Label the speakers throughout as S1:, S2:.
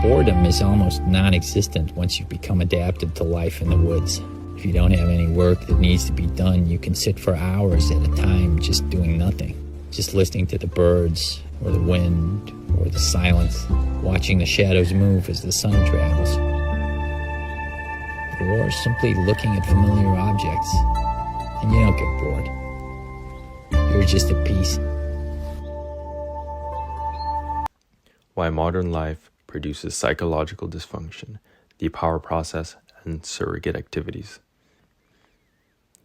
S1: Boredom is almost non-existent once you become adapted to life in the woods. If you don't have any work that needs to be done, you can sit for hours at a time just doing nothing, just listening to the birds or the wind or the silence, watching the shadows move as the sun travels, or simply looking at familiar objects, and you don't get bored. You're just at peace.
S2: Why modern life produces psychological dysfunction, the power process, and surrogate activities.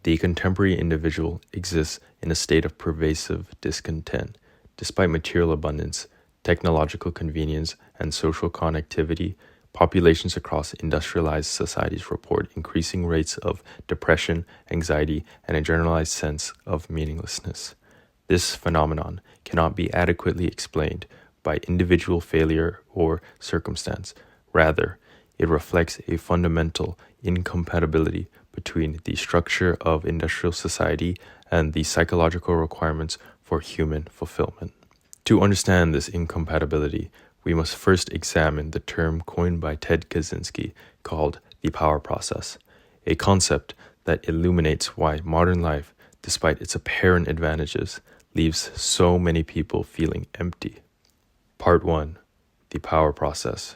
S2: The contemporary individual exists in a state of pervasive discontent. Despite material abundance, technological convenience, and social connectivity, populations across industrialized societies report increasing rates of depression, anxiety, and a generalized sense of meaninglessness. This phenomenon cannot be adequately explained by individual failure or circumstance. Rather, it reflects a fundamental incompatibility between the structure of industrial society and the psychological requirements for human fulfillment. To understand this incompatibility, we must first examine the term coined by Ted Kaczynski called the power process, a concept that illuminates why modern life, despite its apparent advantages, leaves so many people feeling empty. Part 1. The power process.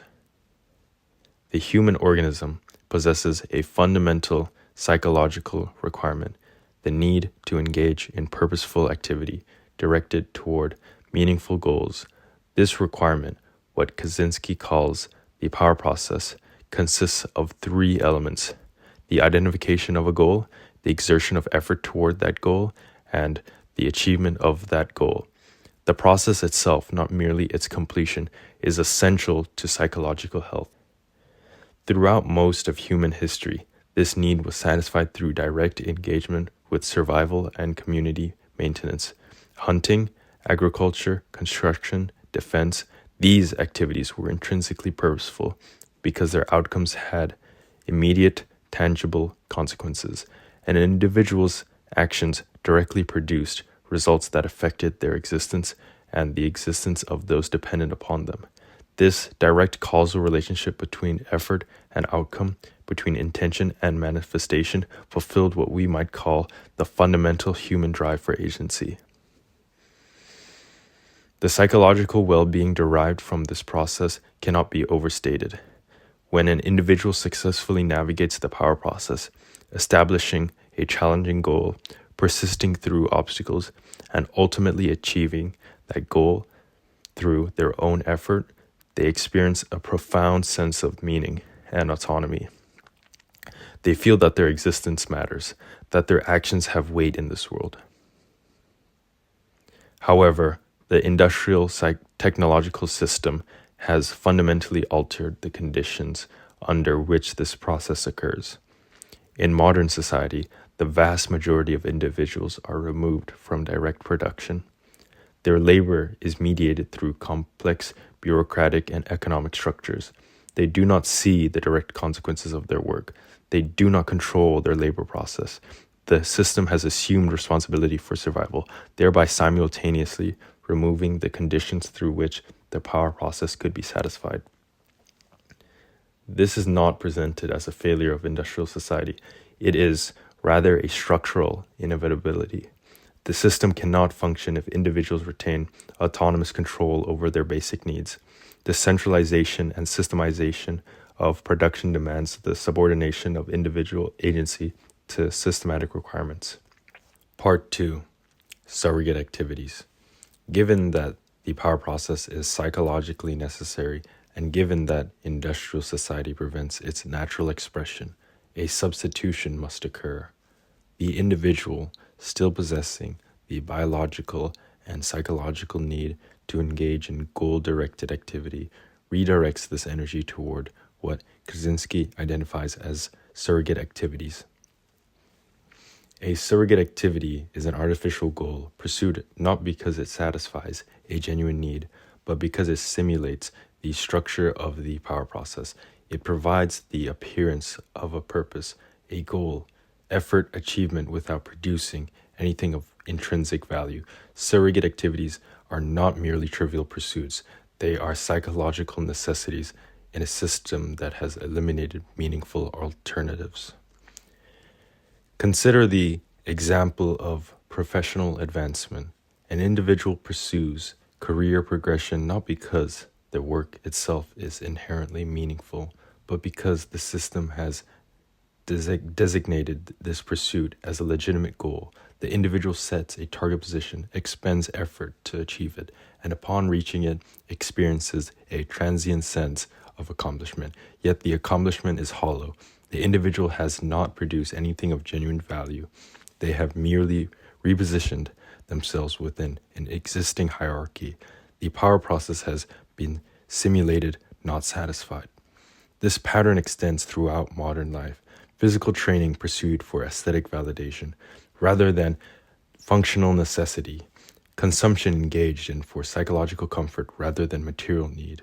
S2: The human organism possesses a fundamental psychological requirement, the need to engage in purposeful activity directed toward meaningful goals. This requirement, what Kaczynski calls the power process, consists of three elements: the identification of a goal, the exertion of effort toward that goal, and the achievement of that goal. The process itself, not merely its completion, is essential to psychological health. Throughout most of human history, this need was satisfied through direct engagement with survival and community maintenance. Hunting, agriculture, construction, defense, these activities were intrinsically purposeful because their outcomes had immediate, tangible consequences, and an individual's actions directly produced results that affected their existence and the existence of those dependent upon them. This direct causal relationship between effort and outcome, between intention and manifestation, fulfilled what we might call the fundamental human drive for agency. The psychological well-being derived from this process cannot be overstated. When an individual successfully navigates the power process, establishing a challenging goal, persisting through obstacles, and ultimately achieving that goal through their own effort, they experience a profound sense of meaning and autonomy. They feel that their existence matters, that their actions have weight in this world. However, the industrial technological system has fundamentally altered the conditions under which this process occurs. In modern society, the vast majority of individuals are removed from direct production. Their labor is mediated through complex bureaucratic and economic structures. They do not see the direct consequences of their work. They do not control their labor process. The system has assumed responsibility for survival, thereby simultaneously removing the conditions through which the power process could be satisfied. This is not presented as a failure of industrial society. It is rather a structural inevitability. The system cannot function if individuals retain autonomous control over their basic needs. The centralization and systemization of production demands the subordination of individual agency to systematic requirements. Part 2. Surrogate activities. Given that the power process is psychologically necessary, and given that industrial society prevents its natural expression, a substitution must occur. The individual, still possessing the biological and psychological need to engage in goal-directed activity, redirects this energy toward what Kaczynski identifies as surrogate activities. A surrogate activity is an artificial goal pursued not because it satisfies a genuine need, but because it simulates the structure of the power process. It provides the appearance of a purpose, a goal, effort, achievement without producing anything of intrinsic value. Surrogate activities are not merely trivial pursuits. They are psychological necessities in a system that has eliminated meaningful alternatives. Consider the example of professional advancement. An individual pursues career progression not because the work itself is inherently meaningful, but because the system has designated this pursuit as a legitimate goal. The individual sets a target position, expends effort to achieve it, and upon reaching it, experiences a transient sense of accomplishment. Yet the accomplishment is hollow. The individual has not produced anything of genuine value. They have merely repositioned themselves within an existing hierarchy. The power process has been simulated, not satisfied. This pattern extends throughout modern life. Physical training pursued for aesthetic validation rather than functional necessity. Consumption engaged in for psychological comfort rather than material need.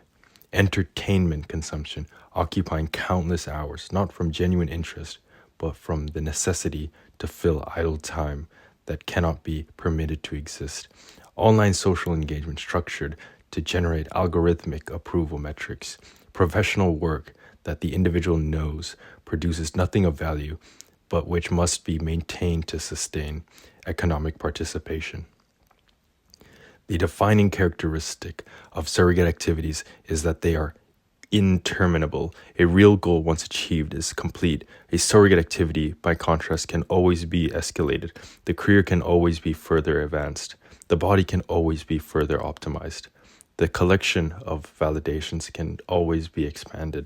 S2: Entertainment consumption occupying countless hours, not from genuine interest, but from the necessity to fill idle time that cannot be permitted to exist. Online social engagement structured to generate algorithmic approval metrics. Professional work that the individual knows produces nothing of value, but which must be maintained to sustain economic participation. The defining characteristic of surrogate activities is that they are interminable. A real goal, once achieved, is complete. A surrogate activity, by contrast, can always be escalated. The career can always be further advanced. The body can always be further optimized. The collection of validations can always be expanded.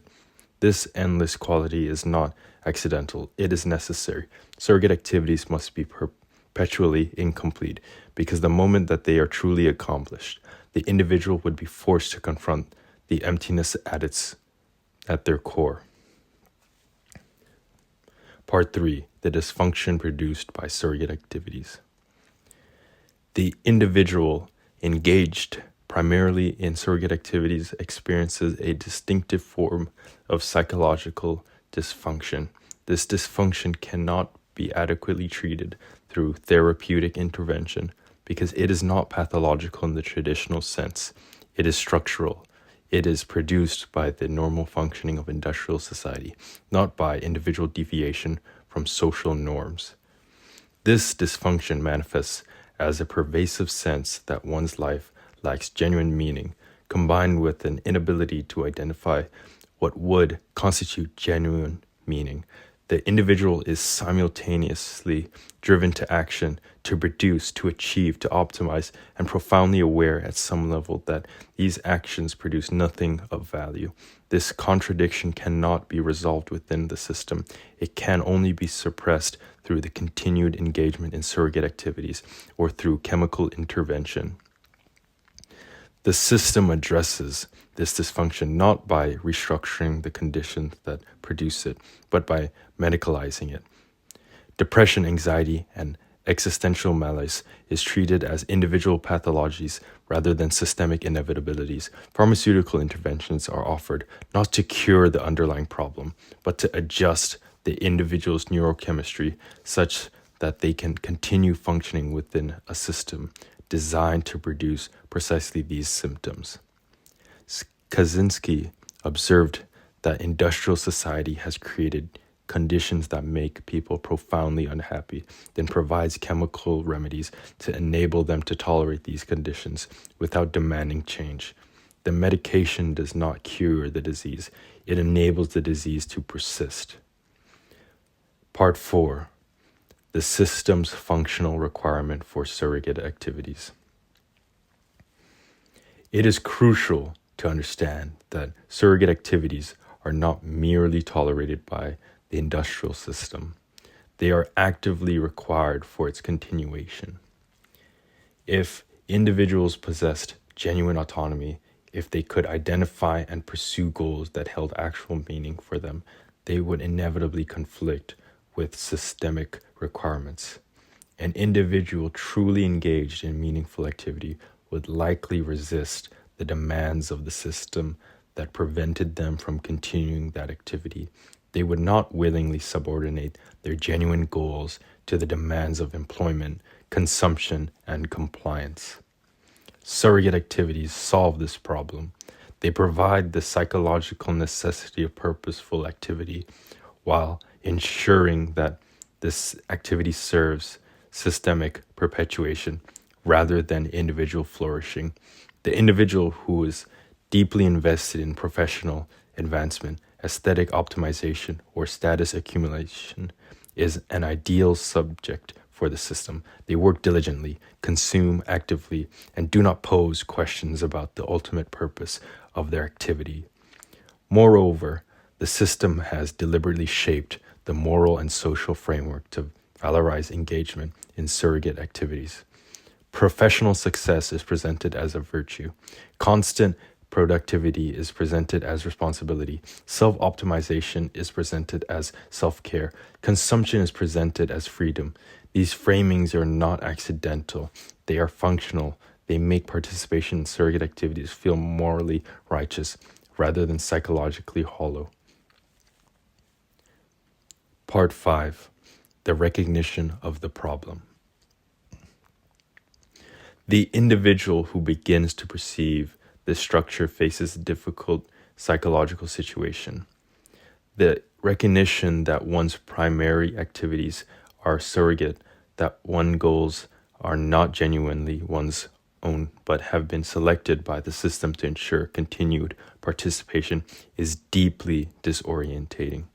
S2: This endless quality is not accidental, it is necessary. Surrogate activities must be perpetually incomplete, because the moment that they are truly accomplished, the individual would be forced to confront the emptiness at their core. Part 3. The dysfunction produced by surrogate activities. The individual engaged primarily in surrogate activities experiences a distinctive form of psychological dysfunction. This dysfunction cannot be adequately treated through therapeutic intervention because it is not pathological in the traditional sense. It is structural. It is produced by the normal functioning of industrial society, not by individual deviation from social norms. This dysfunction manifests as a pervasive sense that one's life lacks genuine meaning, combined with an inability to identify what would constitute genuine meaning. The individual is simultaneously driven to action, to produce, to achieve, to optimize, and profoundly aware at some level that these actions produce nothing of value. This contradiction cannot be resolved within the system. It can only be suppressed through the continued engagement in surrogate activities or through chemical intervention. The system addresses this dysfunction not by restructuring the conditions that produce it, but by medicalizing it. Depression, anxiety, and existential malaise is treated as individual pathologies rather than systemic inevitabilities. Pharmaceutical interventions are offered not to cure the underlying problem, but to adjust the individual's neurochemistry such that they can continue functioning within a system designed to produce precisely these symptoms. Kaczynski observed that industrial society has created conditions that make people profoundly unhappy, then provides chemical remedies to enable them to tolerate these conditions without demanding change. The medication does not cure the disease, it enables the disease to persist. Part 4. The system's functional requirement for surrogate activities. It is crucial to understand that surrogate activities are not merely tolerated by the industrial system. They are actively required for its continuation. If individuals possessed genuine autonomy, if they could identify and pursue goals that held actual meaning for them, they would inevitably conflict with systemic requirements. An individual truly engaged in meaningful activity would likely resist the demands of the system that prevented them from continuing that activity. They would not willingly subordinate their genuine goals to the demands of employment, consumption, and compliance. Surrogate activities solve this problem. They provide the psychological necessity of purposeful activity while ensuring that this activity serves systemic perpetuation rather than individual flourishing. The individual who is deeply invested in professional advancement, aesthetic optimization, or status accumulation is an ideal subject for the system. They work diligently, consume actively, and do not pose questions about the ultimate purpose of their activity. Moreover, the system has deliberately shaped the moral and social framework to valorize engagement in surrogate activities. Professional success is presented as a virtue. Constant productivity is presented as responsibility. Self-optimization is presented as self-care. Consumption is presented as freedom. These framings are not accidental. They are functional. They make participation in surrogate activities feel morally righteous rather than psychologically hollow. Part 5. The recognition of the problem. The individual who begins to perceive this structure faces a difficult psychological situation. The recognition that one's primary activities are surrogate, that one's goals are not genuinely one's own but have been selected by the system to ensure continued participation is deeply disorientating.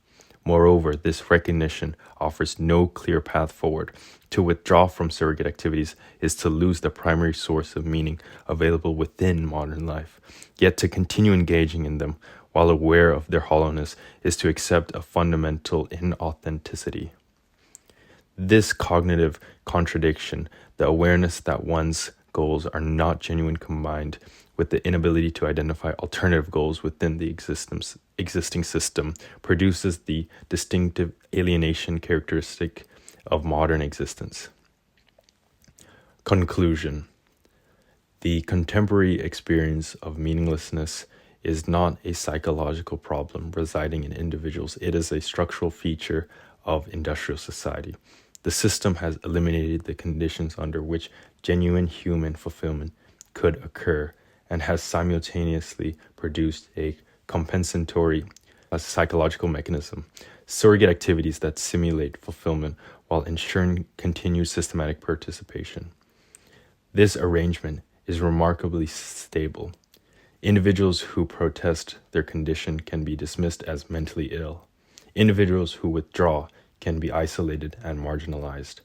S2: Moreover, this recognition offers no clear path forward. To withdraw from surrogate activities is to lose the primary source of meaning available within modern life. Yet to continue engaging in them while aware of their hollowness is to accept a fundamental inauthenticity. This cognitive contradiction, the awareness that one's goals are not genuine combined with the inability to identify alternative goals within the existing system, produces the distinctive alienation characteristic of modern existence. Conclusion. The contemporary experience of meaninglessness is not a psychological problem residing in individuals. It is a structural feature of industrial society. The system has eliminated the conditions under which genuine human fulfillment could occur and has simultaneously produced a compensatory psychological mechanism, surrogate activities that simulate fulfillment while ensuring continued systematic participation. This arrangement is remarkably stable. Individuals who protest their condition can be dismissed as mentally ill. Individuals who withdraw can be isolated and marginalized.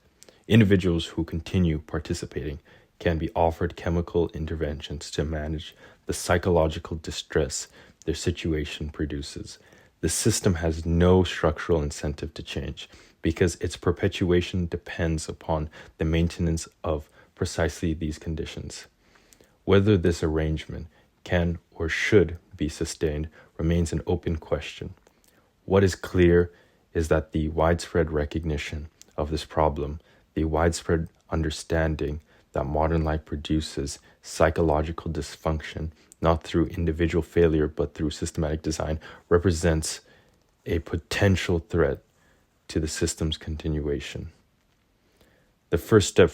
S2: Individuals who continue participating can be offered chemical interventions to manage the psychological distress their situation produces. The system has no structural incentive to change because its perpetuation depends upon the maintenance of precisely these conditions. Whether this arrangement can or should be sustained remains an open question. What is clear is that the widespread recognition of this problem, the widespread understanding that modern life produces psychological dysfunction, not through individual failure but through systematic design, represents a potential threat to the system's continuation. The first step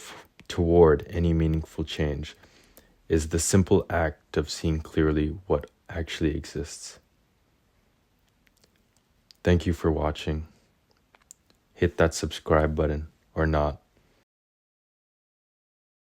S2: toward any meaningful change is the simple act of seeing clearly what actually exists. Thank you for watching. Hit that subscribe button or not.